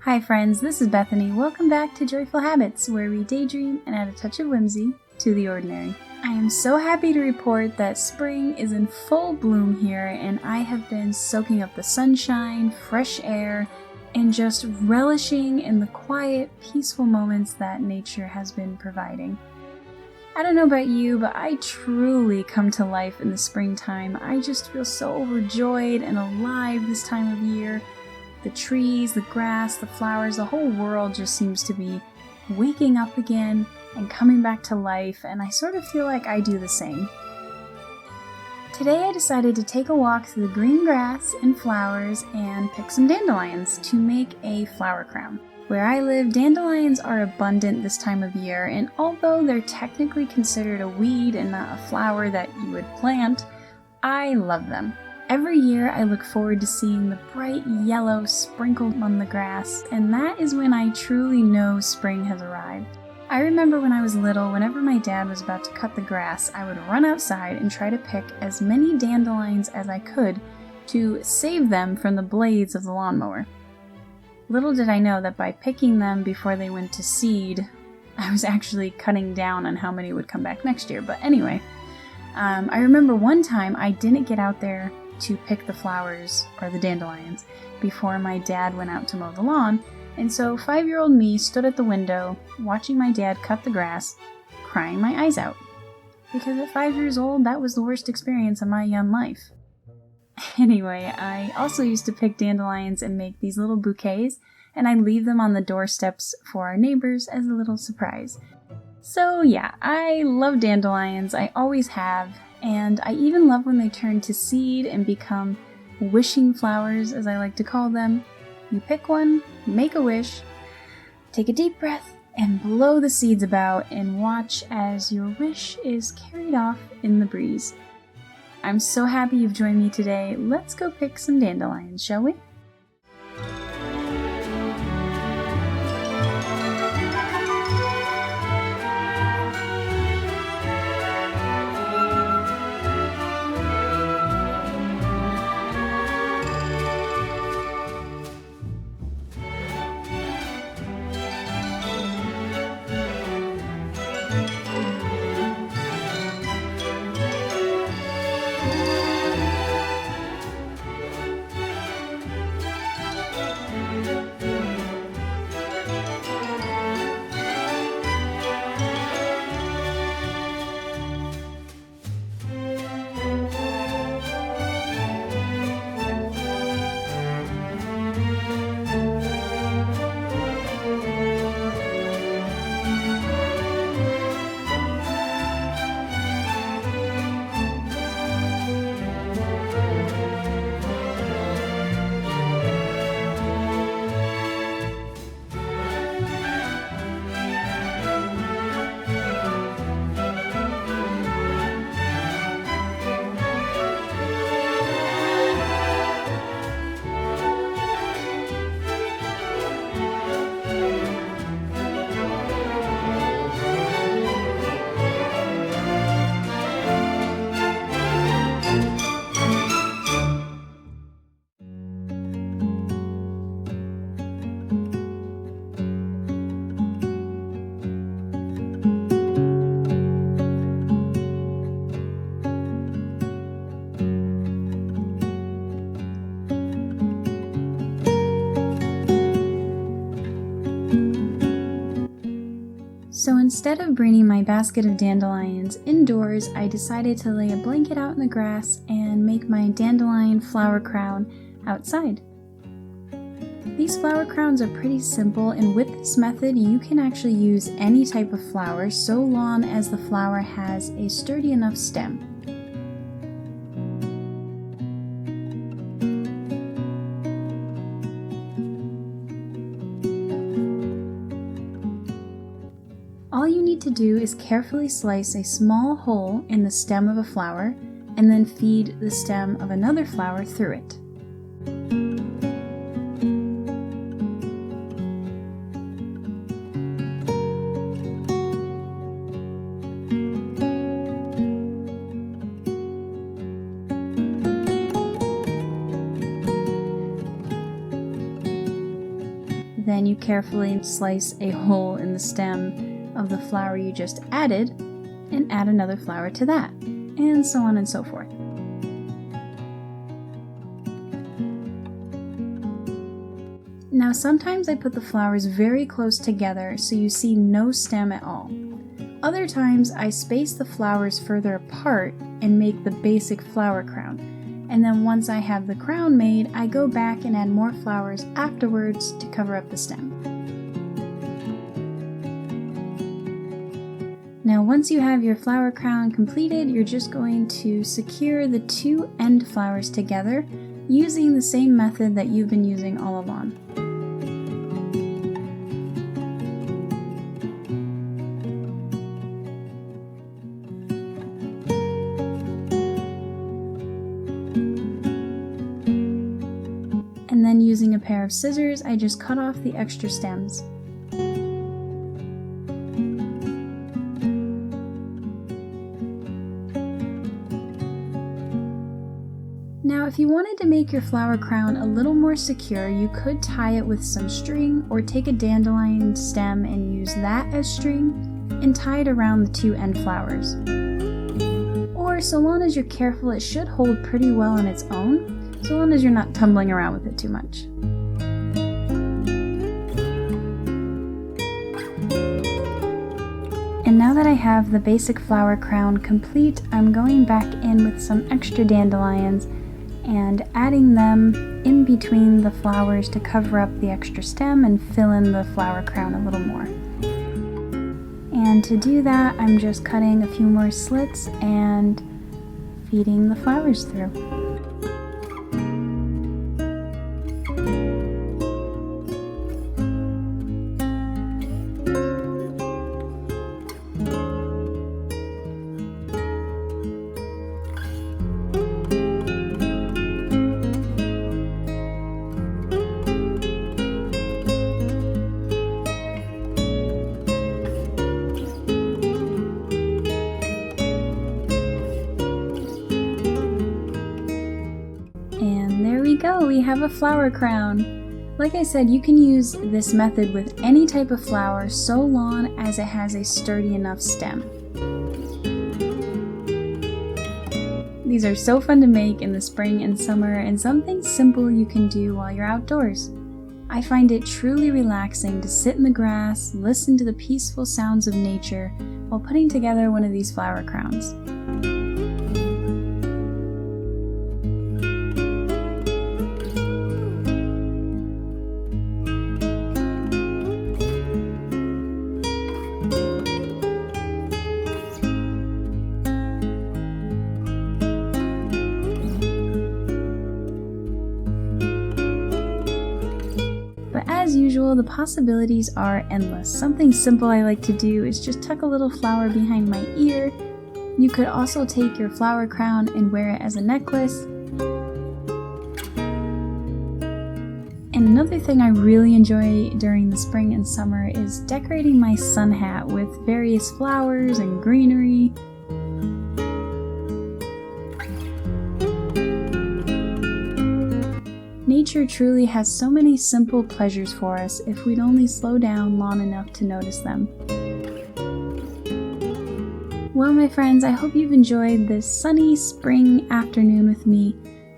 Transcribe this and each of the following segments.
Hi friends, this is Bethany. Welcome back to Joyful Habits, where we daydream and add a touch of whimsy to the ordinary. I am so happy to report that spring is in full bloom here, and I have been soaking up the sunshine, fresh air, and just relishing in the quiet, peaceful moments that nature has been providing. I don't know about you, but I truly come to life in the springtime. I just feel so overjoyed and alive this time of year. The trees, the grass, the flowers, the whole world just seems to be waking up again and coming back to life, and I sort of feel like I do the same. Today I decided to take a walk through the green grass and flowers and pick some dandelions to make a flower crown. Where I live, dandelions are abundant this time of year, and although they're technically considered a weed and not a flower that you would plant, I love them. Every year I look forward to seeing the bright yellow sprinkled on the grass, and that is when I truly know spring has arrived. I remember when I was little, whenever my dad was about to cut the grass, I would run outside and try to pick as many dandelions as I could to save them from the blades of the lawnmower. Little did I know that by picking them before they went to seed, I was actually cutting down on how many would come back next year. But anyway, I remember one time I didn't get out there to pick the flowers or the dandelions before my dad went out to mow the lawn, and so 5-year-old me stood at the window watching my dad cut the grass, crying my eyes out. Because at 5 years old, that was the worst experience of my young life. Anyway, I also used to pick dandelions and make these little bouquets, and I'd leave them on the doorsteps for our neighbors as a little surprise. So yeah, I love dandelions, I always have, and I even love when they turn to seed and become wishing flowers, as I like to call them. You pick one, make a wish, take a deep breath, and blow the seeds about and watch as your wish is carried off in the breeze. I'm so happy you've joined me today. Let's go pick some dandelions, shall we? So instead of bringing my basket of dandelions indoors, I decided to lay a blanket out in the grass and make my dandelion flower crown outside. These flower crowns are pretty simple, and with this method you can actually use any type of flower so long as the flower has a sturdy enough stem. All you need to do is carefully slice a small hole in the stem of a flower and then feed the stem of another flower through it. Then you carefully slice a hole in the stem of the flower you just added and add another flower to that, and so on and so forth. Now sometimes I put the flowers very close together so you see no stem at all. Other times I space the flowers further apart and make the basic flower crown. And then once I have the crown made, I go back and add more flowers afterwards to cover up the stem. Now once you have your flower crown completed, you're just going to secure the two end flowers together using the same method that you've been using all along. And then using a pair of scissors, I just cut off the extra stems. Now, if you wanted to make your flower crown a little more secure, you could tie it with some string or take a dandelion stem and use that as string and tie it around the two end flowers. Or so long as you're careful, it should hold pretty well on its own, so long as you're not tumbling around with it too much. And now that I have the basic flower crown complete, I'm going back in with some extra dandelions and adding them in between the flowers to cover up the extra stem and fill in the flower crown a little more. And to do that, I'm just cutting a few more slits and feeding the flowers through. Go, we have a flower crown. Like I said, you can use this method with any type of flower so long as it has a sturdy enough stem. These are so fun to make in the spring and summer, and something simple you can do while you're outdoors. I find it truly relaxing to sit in the grass, listen to the peaceful sounds of nature while putting together one of these flower crowns. As usual, the possibilities are endless. Something simple I like to do is just tuck a little flower behind my ear. You could also take your flower crown and wear it as a necklace. And another thing I really enjoy during the spring and summer is decorating my sun hat with various flowers and greenery. Nature truly has so many simple pleasures for us if we'd only slow down long enough to notice them. Well, my friends, I hope you've enjoyed this sunny spring afternoon with me.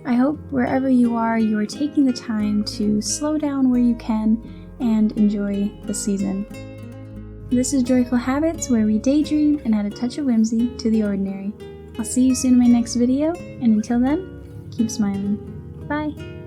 I hope wherever you are taking the time to slow down where you can and enjoy the season. This is Joyful Habits, where we daydream and add a touch of whimsy to the ordinary. I'll see you soon in my next video, and until then, keep smiling. Bye!